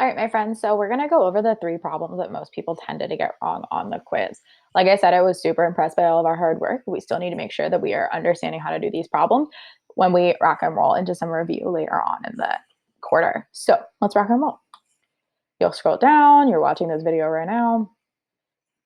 All right, my friends. So we're going to go over the three problems that most people tended to get wrong on the quiz. Like I said, I was super impressed by all of our hard work. We still need to make sure that we are understanding how to do these problems when we rock and roll into some review later on in the quarter. So let's rock and roll. You'll scroll down. You're watching this video right now.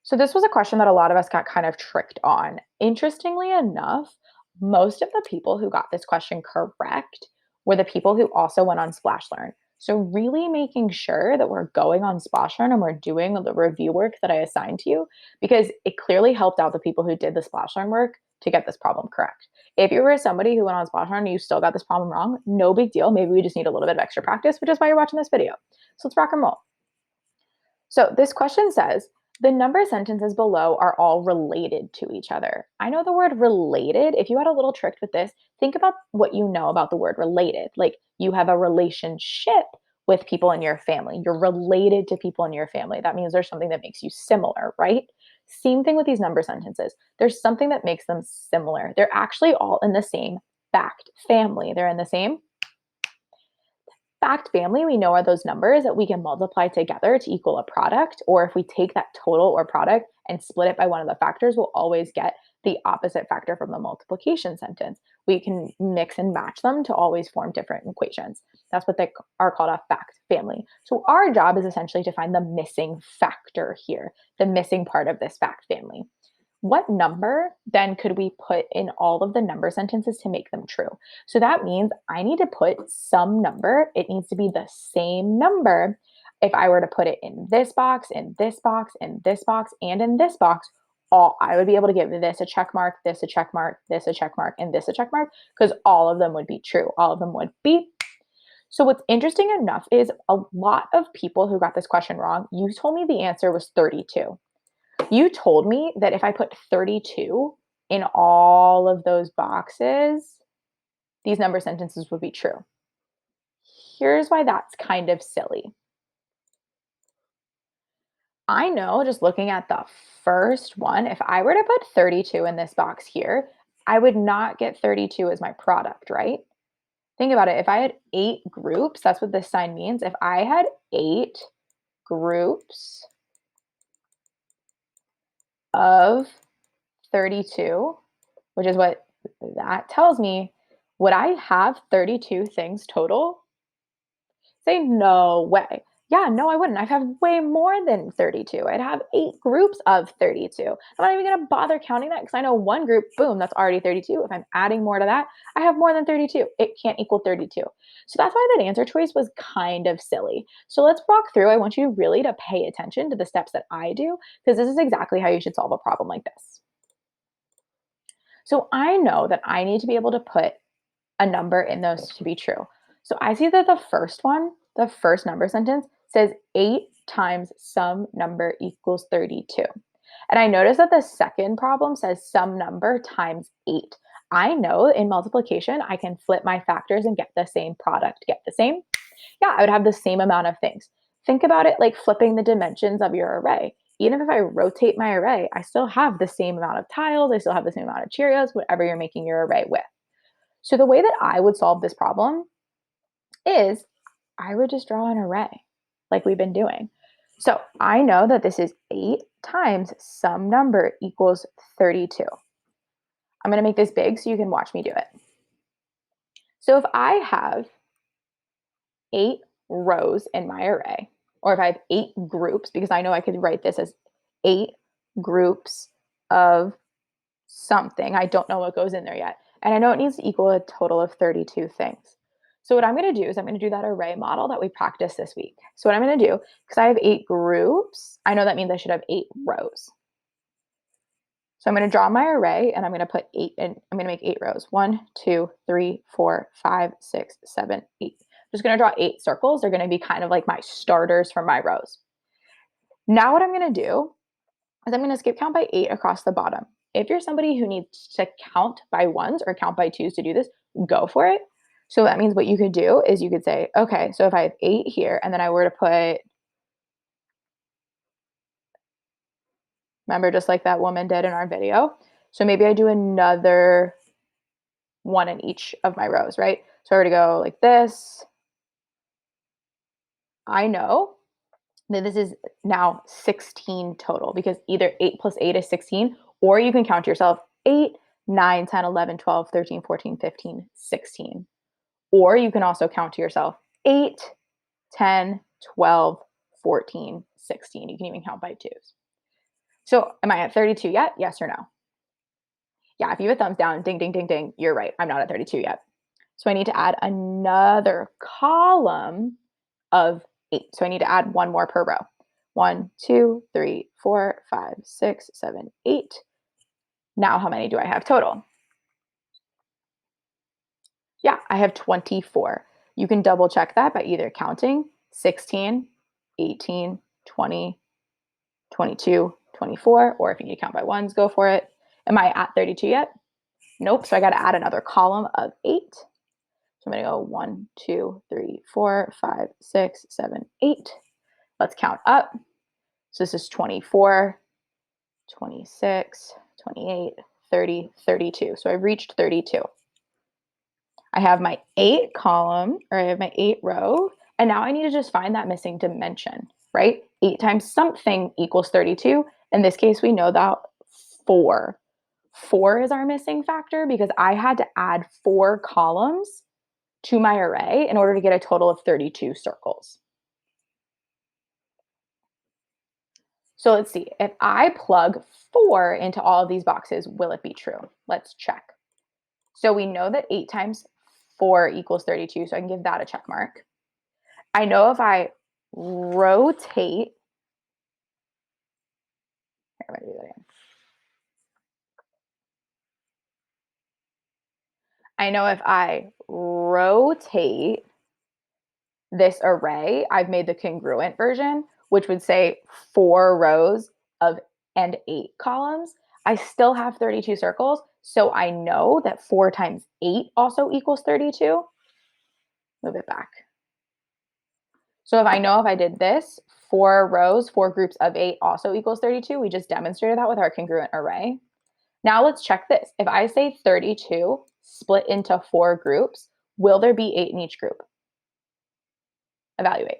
So this was a question that a lot of us got kind of tricked on. Interestingly enough, most of the people who got this question correct were the people who also went on Splash Learn. So really making sure that we're going on Splash Learn and we're doing the review work that I assigned to you, because it clearly helped out the people who did the Splash Learn work to get this problem correct. If you were somebody who went on Splash Learn and you still got this problem wrong, no big deal. Maybe we just need a little bit of extra practice, which is why you're watching this video. So let's rock and roll. So this question says, the number sentences below are all related to each other. I know the word related. If you had a little trick with this, think about what you know about the word related. Like you have a relationship with people in your family. You're related to people in your family. That means there's something that makes you similar, right? Same thing with these number sentences. There's something that makes them similar. They're actually all in the same fact family. They're in the same fact family. We know are those numbers that we can multiply together to equal a product, or if we take that total or product and split it by one of the factors, we'll always get the opposite factor from the multiplication sentence. We can mix and match them to always form different equations. That's what they are called, a fact family. So our job is essentially to find the missing factor here, the missing part of this fact family. What number then could we put in all of the number sentences to make them true? So that means I need to put some number. It needs to be the same number. If I were to put it in this box, in this box, in this box, and in this box, I would be able to give this a check mark, this a check mark, this a check mark, and this a check mark, because all of them would be true. All of them would be. So what's interesting enough is a lot of people who got this question wrong, you told me the answer was 32. You told me that if I put 32 in all of those boxes, these number sentences would be true. Here's why that's kind of silly. I know, just looking at the first one, if I were to put 32 in this box here, I would not get 32 as my product, right? Think about it. If I had 8 groups, that's what this sign means. If I had 8 groups of 32, which is what that tells me, would I have 32 things total? Say no way. Yeah, no, I wouldn't. I'd have way more than 32. I'd have 8 groups of 32. I'm not even going to bother counting that because I know one group, boom, that's already 32. If I'm adding more to that, I have more than 32. It can't equal 32. So that's why that answer choice was kind of silly. So let's walk through. I want you really to pay attention to the steps that I do, because this is exactly how you should solve a problem like this. So I know that I need to be able to put a number in those to be true. So I see that the first one, the first number sentence, says 8 times some number equals 32. And I notice that the second problem says some number times 8. I know in multiplication, I can flip my factors and get the same product. Get the same? Yeah, I would have the same amount of things. Think about it like flipping the dimensions of your array. Even if I rotate my array, I still have the same amount of tiles. I still have the same amount of Cheerios, whatever you're making your array with. So the way that I would solve this problem is I would just draw an array like we've been doing. So I know that this is 8 times some number equals 32. I'm going to make this big so you can watch me do it. So if I have 8 rows in my array, or if I have 8 groups, because I know I could write this as 8 groups of something. I don't know what goes in there yet. And I know it needs to equal a total of 32 things. So what I'm going to do is I'm going to do that array model that we practiced this week. So what I'm going to do, because I have 8 groups, I know that means I should have 8 rows. So I'm going to draw my array and I'm going to put 8 in. I'm going to make 8 rows. 1, 2, 3, 4, 5, 6, 7, 8. I'm just going to draw 8 circles. They're going to be kind of like my starters for my rows. Now what I'm going to do is I'm going to skip count by 8 across the bottom. If you're somebody who needs to count by ones or count by twos to do this, go for it. So that means what you could do is you could say, okay, so if I have 8 here and then I were to put, remember just like that woman did in our video. So maybe I do another one in each of my rows, right? So I were to go like this, I know that this is now 16 total because either 8 plus 8 is 16, or you can count to yourself 8, 9, 10, 11, 12, 13, 14, 15, 16. Or you can also count to yourself 8, 10, 12, 14, 16. You can even count by twos. So am I at 32 yet? Yes or no? Yeah, if you have a thumbs down, ding, ding, ding, ding, you're right. I'm not at 32 yet. So I need to add another column of 8. So I need to add one more per row. 1, 2, 3, 4, 5, 6, 7, 8. Now how many do I have total? Yeah, I have 24. You can double check that by either counting 16, 18, 20, 22, 24, or if you need to count by ones, go for it. Am I at 32 yet? Nope. So I got to add another column of 8. So I'm going to go 1, 2, 3, 4, 5, 6, 7, 8. Let's count up. So this is 24, 26, 28, 30, 32. So I've reached 32. I have my 8 column, or I have my 8 row, and now I need to just find that missing dimension, right? 8 times something equals 32. In this case, we know that 4. 4 is our missing factor because I had to add 4 columns to my array in order to get a total of 32 circles. So let's see, if I plug 4 into all of these boxes, will it be true? Let's check. So we know that 8 times 4 equals 32, so I can give that a check mark. I know if I rotate, here, I'm gonna do that again. I know if I rotate this array, I've made the congruent version, which would say 4 rows of and 8 columns. I still have 32 circles, so I know that 4 times 8 also equals 32. Move it back. So if I know if I did this, 4 rows, 4 groups of 8 also equals 32. We just demonstrated that with our congruent array. Now let's check this. If I say 32 split into 4 groups, will there be 8 in each group? Evaluate.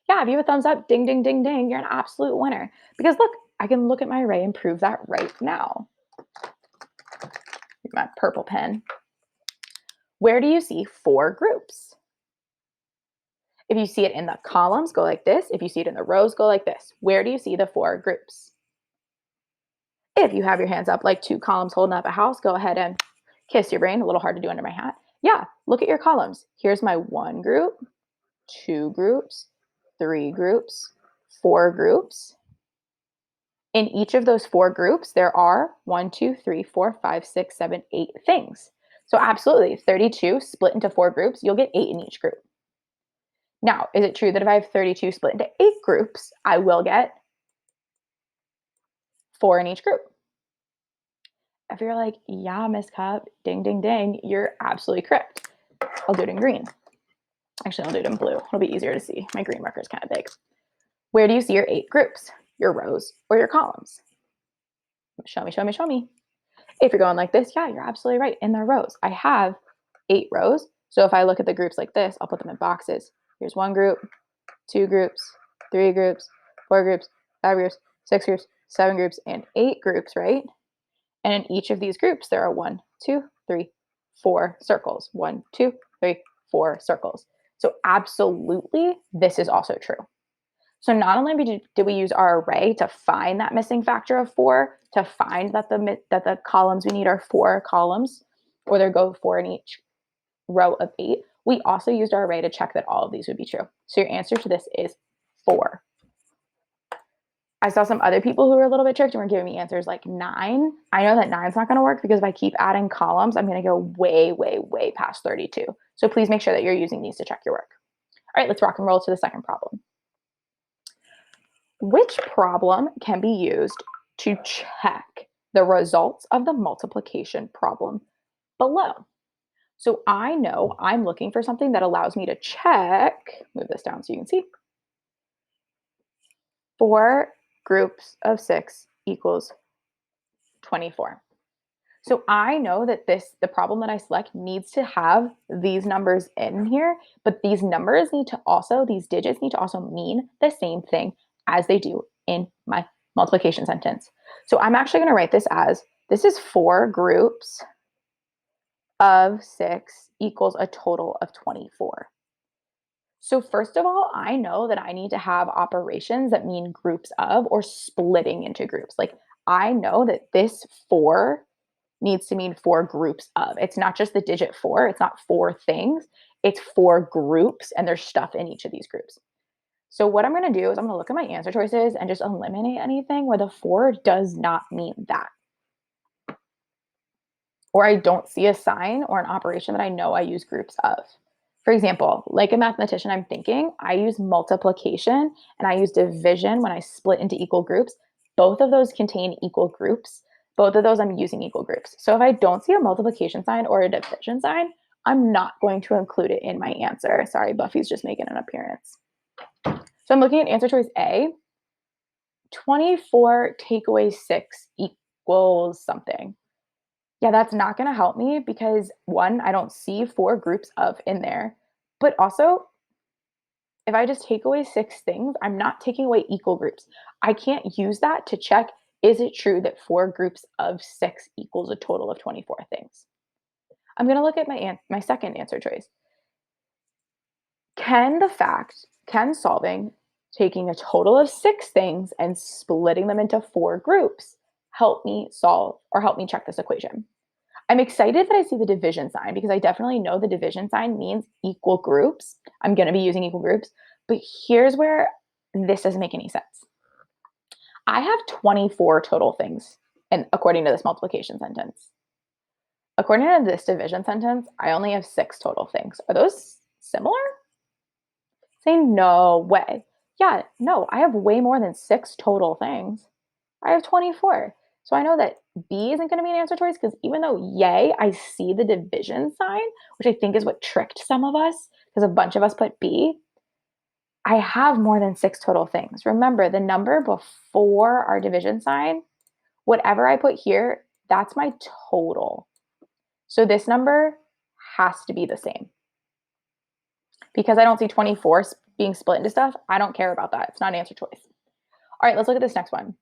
Yeah, if you have a thumbs up, ding, ding, ding, ding, you're an absolute winner. Because look, I can look at my array and prove that right now. My purple pen. Where do you see 4 groups? If you see it in the columns, go like this. If you see it in the rows, go like this. Where do you see the 4 groups? If you have your hands up like 2 columns holding up a house, go ahead and kiss your brain. A little hard to do under my hat. Yeah, look at your columns. Here's my 1 group, 2 groups, 3 groups, 4 groups. In each of those 4 groups, there are 1, 2, 3, 4, 5, 6, 7, 8 things. So absolutely, 32 split into 4 groups, you'll get 8 in each group. Now, is it true that if I have 32 split into 8 groups, I will get 4 in each group? If you're like, yeah, Miss Cupp, ding, ding, ding, you're absolutely correct. I'll do it in green. Actually, I'll do it in blue. It'll be easier to see. My green marker is kind of big. Where do you see your 8 groups? Your rows or your columns? Show me, show me, show me. If you're going like this, yeah, you're absolutely right. In the rows. I have 8 rows. So if I look at the groups like this, I'll put them in boxes. Here's 1 group, 2 groups, 3 groups, 4 groups, 5 groups, 6 groups, 7 groups, and 8 groups, right? And in each of these groups, there are 1, 2, 3, 4 circles. 1, 2, 3, 4 circles. So absolutely, this is also true. So not only did we use our array to find that missing factor of 4, to find that the columns we need are 4 columns, or there go 4 in each row of 8, we also used our array to check that all of these would be true. So your answer to this is 4. I saw some other people who were a little bit tricked and were giving me answers like 9. I know that 9's not going to work because if I keep adding columns, I'm going to go way, way, way past 32. So please make sure that you're using these to check your work. All right, let's rock and roll to the second problem. Which problem can be used to check the results of the multiplication problem below? So I know I'm looking for something that allows me to check, move this down so you can see, 4 groups of 6 equals 24. So I know that the problem that I select needs to have these numbers in here, but these digits need to also mean the same thing as they do in my multiplication sentence. So I'm actually going to write this as, this is 4 groups of 6 equals a total of 24. So first of all, I know that I need to have operations that mean groups of or splitting into groups. Like I know that this 4 needs to mean 4 groups of. It's not just the digit 4, it's not 4 things, it's 4 groups and there's stuff in each of these groups. So what I'm going to do is I'm going to look at my answer choices and just eliminate anything where the 4 does not mean that. Or I don't see a sign or an operation that I know I use groups of. For example, like a mathematician, I'm thinking I use multiplication and I use division when I split into equal groups. Both of those contain equal groups. Both of those I'm using equal groups. So if I don't see a multiplication sign or a division sign, I'm not going to include it in my answer. Sorry, Buffy's just making an appearance. So I'm looking at answer choice A. 24 take away 6 equals something. Yeah, that's not going to help me because 1, I don't see 4 groups of in there. But also, if I just take away 6 things, I'm not taking away equal groups. I can't use that to check, is it true that 4 groups of 6 equals a total of 24 things? I'm going to look at my second answer choice. Can solving taking a total of 6 things and splitting them into 4 groups help me solve or help me check this equation? I'm excited that I see the division sign because I definitely know the division sign means equal groups. I'm going to be using equal groups, but here's where this doesn't make any sense. I have 24 total things, and according to this multiplication sentence. According to this division sentence, I only have 6 total things. Are those similar? Say no way. Yeah, no, I have way more than 6 total things. I have 24. So I know that B isn't going to be an answer choice because even though, yay, I see the division sign, which I think is what tricked some of us because a bunch of us put B, I have more than 6 total things. Remember, the number before our division sign, whatever I put here, that's my total. So this number has to be the same. Because I don't see 24 being split into stuff, I don't care about that. It's not an answer choice. All right, let's look at this next one.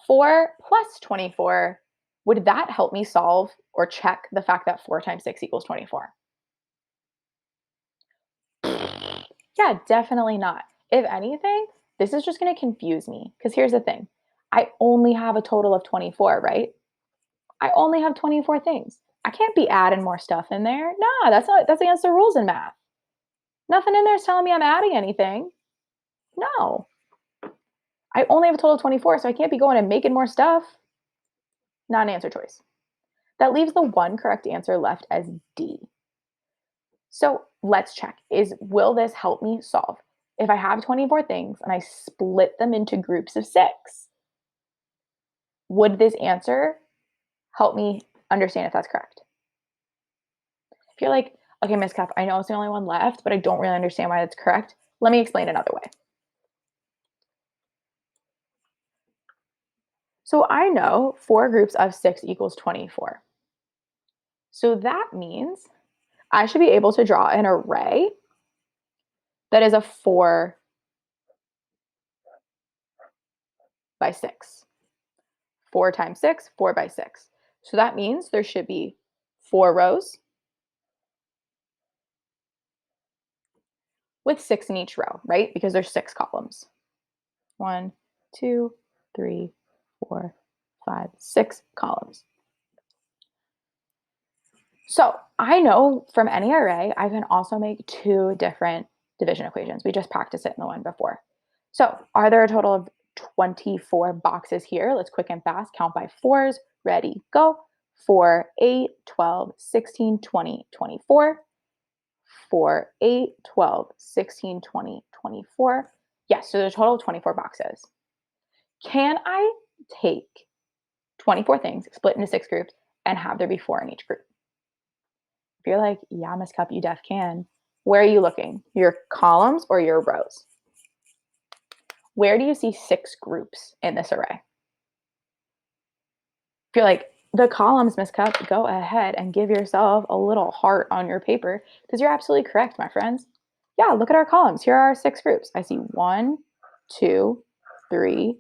4 plus 24, would that help me solve or check the fact that 4 times 6 equals 24? Yeah, definitely not. If anything, this is just going to confuse me because here's the thing. I only have a total of 24, right? I only have 24 things. I can't be adding more stuff in there. No, that's against the rules in math. Nothing in there is telling me I'm adding anything. No. I only have a total of 24, so I can't be going and making more stuff. Not an answer choice. That leaves the one correct answer left as D. So let's check. Will this help me solve? If I have 24 things and I split them into groups of 6, would this answer help me understand if that's correct? If you're like, okay, Miss Cupp, I know it's the only one left, but I don't really understand why that's correct. Let me explain another way. So I know 4 groups of 6 equals 24. So that means I should be able to draw an array that is a 4 by 6. 4 times 6, 4 by 6. So that means there should be 4 rows with 6 in each row, right? Because there's 6 columns. 1, 2, 3, 4, 5, 6 columns. So I know from any array, I can also make 2 different division equations. We just practiced it in the one before. So are there a total of 24 boxes here? Let's quick and fast count by 4s. Ready, go. 4, 8, 12, 16, 20, 24. 4, 8, 12, 16, 20, 24. Yes, so there's a total of 24 boxes. Can I take 24 things, split into 6 groups, and have there be 4 in each group? If you're like, yeah, Miss Cupp, you def can. Where are you looking? Your columns or your rows? Where do you see 6 groups in this array? If you're like, The columns, Miss Cup, go ahead and give yourself a little heart on your paper because you're absolutely correct, my friends. Yeah, look at our columns. Here are our 6 groups. I see 1, 2, 3,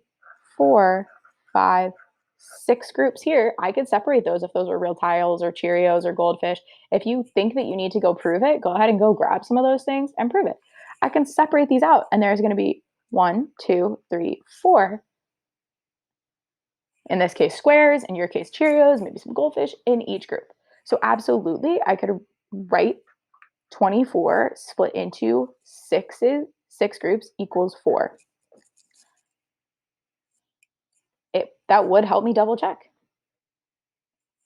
4, 5, 6 groups here. I could separate those if those were real tiles or Cheerios or goldfish. If you think that you need to go prove it, go ahead and go grab some of those things and prove it. I can separate these out, and there's going to be 1, 2, 3, 4. In this case, squares, in your case, Cheerios, maybe some goldfish in each group. So absolutely, I could write 24 split into 6 groups equals 4. That would help me double check.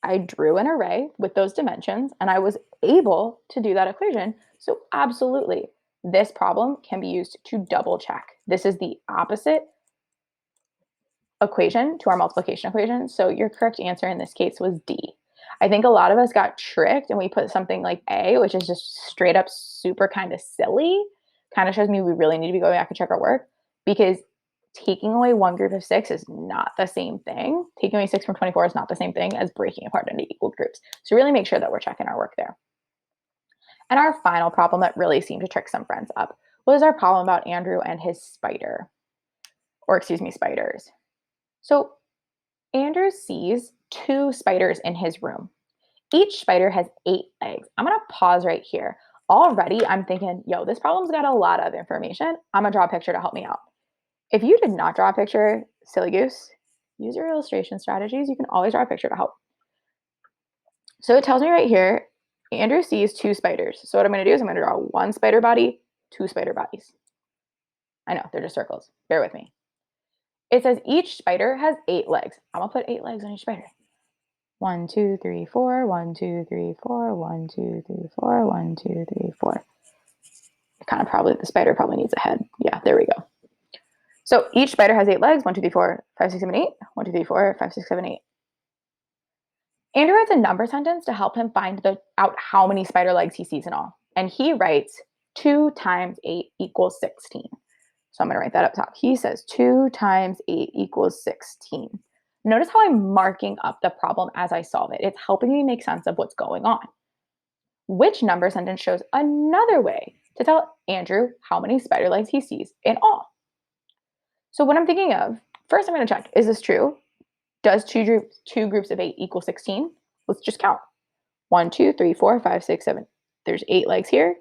I drew an array with those dimensions and I was able to do that equation. So absolutely, this problem can be used to double check. This is the opposite equation to our multiplication equation. So your correct answer in this case was D. I think a lot of us got tricked and we put something like A, which is just straight up super kind of silly. Kind of shows me we really need to be going back and check our work because taking away one group of 6 is not the same thing. Taking away 6 from 24 is not the same thing as breaking apart into equal groups. So really make sure that we're checking our work there. And our final problem that really seemed to trick some friends up was our problem about Andrew and his spider, or excuse me, spiders. So Andrew sees 2 spiders in his room. Each spider has 8 legs. I'm going to pause right here. Already, I'm thinking, yo, this problem's got a lot of information. I'm going to draw a picture to help me out. If you did not draw a picture, silly goose, use your illustration strategies. You can always draw a picture to help. So it tells me right here, Andrew sees 2 spiders. So what I'm going to do is I'm going to draw 1 spider body, 2 spider bodies. I know, they're just circles. Bear with me. It says each spider has 8 legs. I'm going to put 8 legs on each spider. 1, 2, 3, 4, 1, 2, 3, 4, 1, 2, 3, 4, 1, 2, 3, 4. Kind of probably, the spider probably needs a head. Yeah, there we go. So each spider has 8 legs, 1, 2, 3, 4, 5, 6, 7, 8. 1, 2, 3, 4, 5, 6, 7, 8. Andrew writes a number sentence to help him find out how many spider legs he sees in all. And he writes 2 times 8 equals 16. So I'm going to write that up top. He says 2 times 8 equals 16. Notice how I'm marking up the problem as I solve it. It's helping me make sense of what's going on. Which number sentence shows another way to tell Andrew how many spider legs he sees in all? So what I'm thinking of, first I'm going to check, is this true? Does two groups of 8 equal 16? Let's just count. 1, 2, 3, 4, 5, 6, 7. There's 8 legs here.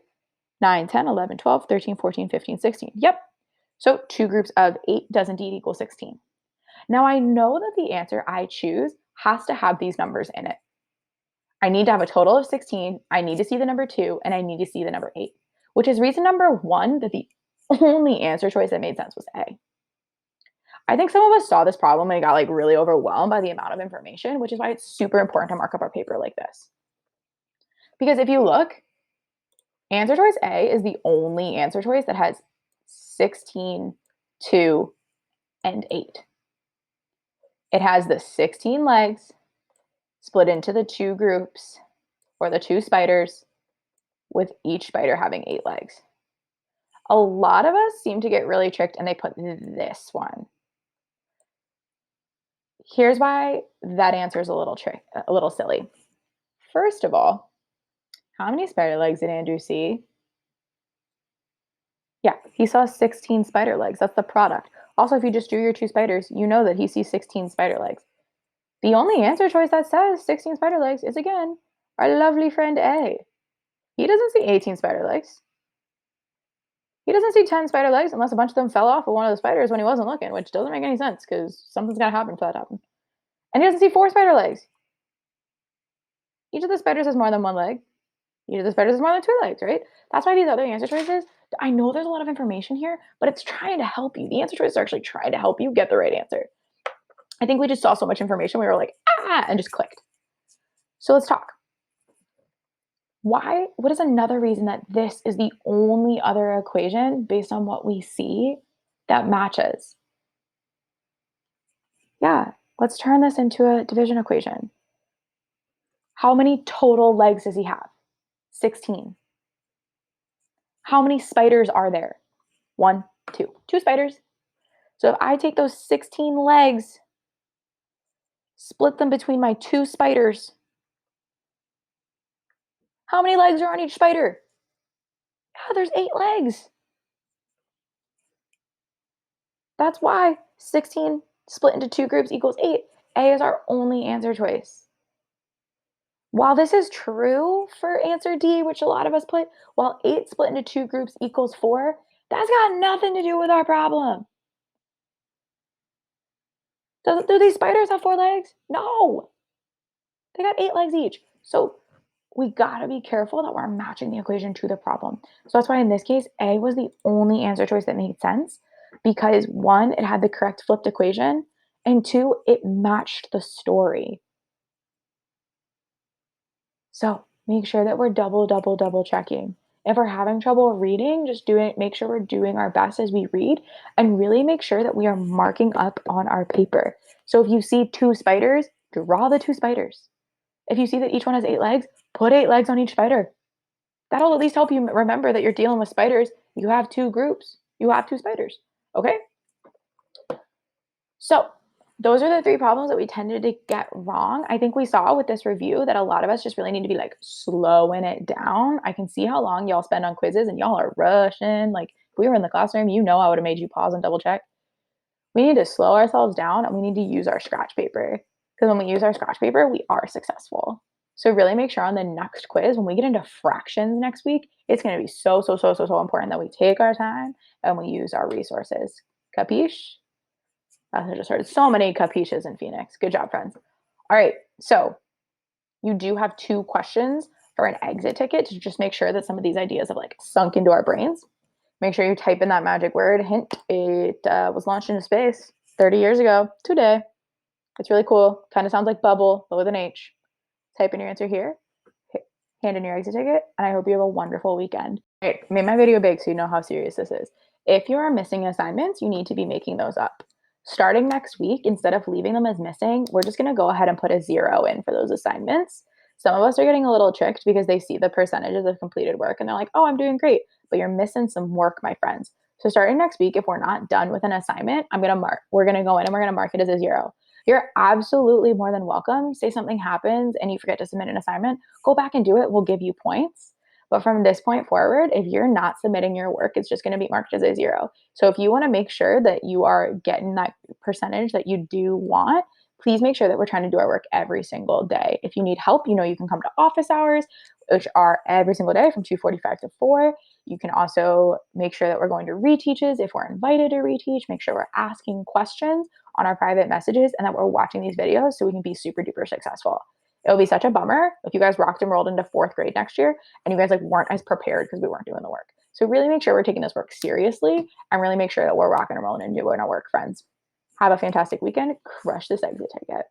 9, 10, 11, 12, 13, 14, 15, 16. Yep. So 2 groups of 8 does indeed equal 16. Now I know that the answer I choose has to have these numbers in it. I need to have a total of 16. I need to see the number 2, and I need to see the number 8, which is reason number 1 that the only answer choice that made sense was A. I think some of us saw this problem and got like really overwhelmed by the amount of information, which is why it's super important to mark up our paper like this. Because if you look, answer choice A is the only answer choice that has 16, 2, and 8. It has the 16 legs split into the 2 groups, or the 2 spiders, with each spider having 8 legs. A lot of us seem to get really tricked and they put this one. Here's why that answer is a little silly. First of all, how many spider legs did Andrew see? Yeah, he saw 16 spider legs. That's the product. Also, if you just drew your 2 spiders, you know that he sees 16 spider legs. The only answer choice that says 16 spider legs is, again, our lovely friend A. He doesn't see 18 spider legs. He doesn't see 10 spider legs unless a bunch of them fell off of one of the spiders when he wasn't looking, which doesn't make any sense because something's got to happen for that to happen. And he doesn't see 4 spider legs. Each of the spiders has more than 1 leg. Each of the spiders has more than 2 legs, right? That's why these other answer choices, I know there's a lot of information here, but it's trying to help you. The answer choices are actually trying to help you get the right answer. I think we just saw so much information, we were like, and just clicked. So let's talk. What is another reason that this is the only other equation based on what we see that matches? Yeah, let's turn this into a division equation. How many total legs does he have? 16. How many spiders are there? 1, 2. 2 spiders. So if I take those 16 legs Split them between my 2 spiders. How many legs are on each spider? Yeah, there's 8 legs. That's why 16 split into 2 groups equals 8. A is our only answer choice. While this is true for answer D, which a lot of us put, while 8 split into 2 groups equals 4, that's got nothing to do with our problem. Do these spiders have 4 legs? No. They got 8 legs each. So we gotta be careful that we're matching the equation to the problem. So that's why in this case, A was the only answer choice that made sense because one, it had the correct flipped equation, and two, it matched the story. So make sure that we're double checking. If we're having trouble reading, just make sure we're doing our best as we read and really make sure that we are marking up on our paper. So if you see 2 spiders, draw the 2 spiders. If you see that each one has 8 legs, put 8 legs on each spider. That'll at least help you remember that you're dealing with spiders. You have 2 groups. You have 2 spiders. Okay? So, those are the 3 problems that we tended to get wrong. I think we saw with this review that a lot of us just really need to be like slowing it down. I can see how long y'all spend on quizzes and y'all are rushing. Like, if we were in the classroom, I would have made you pause and double check. We need to slow ourselves down and we need to use our scratch paper. Because when we use our scratch paper, we are successful. So really make sure on the next quiz, when we get into fractions next week, it's going to be so important that we take our time and we use our resources. Capiche? I just heard so many capiches in Phoenix. Good job, friends. All right. So you do have 2 questions for an exit ticket to just make sure that some of these ideas have like sunk into our brains. Make sure you type in that magic word. Hint, it was launched into space 30 years ago today. It's really cool. Kind of sounds like bubble, but with an H. Type in your answer here, hand in your exit ticket, and I hope you have a wonderful weekend. All right, made my video big so you know how serious this is. If you are missing assignments, you need to be making those up. Starting next week, instead of leaving them as missing, we're just going to go ahead and put a 0 in for those assignments. Some of us are getting a little tricked because they see the percentages of completed work and they're like, oh, I'm doing great, but you're missing some work, my friends. So starting next week, if we're not done with an assignment, we're going to go in and we're going to mark it as a 0. You're absolutely more than welcome. Say something happens and you forget to submit an assignment, go back and do it. We'll give you points. But from this point forward, if you're not submitting your work, it's just going to be marked as a 0. So if you want to make sure that you are getting that percentage that you do want, please make sure that we're trying to do our work every single day. If you need help, you can come to office hours, which are every single day from 2:45 to 4. You can also make sure that we're going to reteaches if we're invited to reteach. Make sure we're asking questions on our private messages and that we're watching these videos so we can be super duper successful. It'll be such a bummer if you guys rocked and rolled into 4th grade next year and you guys weren't as prepared because we weren't doing the work. So really make sure we're taking this work seriously and really make sure that we're rocking and rolling and doing our work, friends. Have a fantastic weekend. Crush this exit ticket.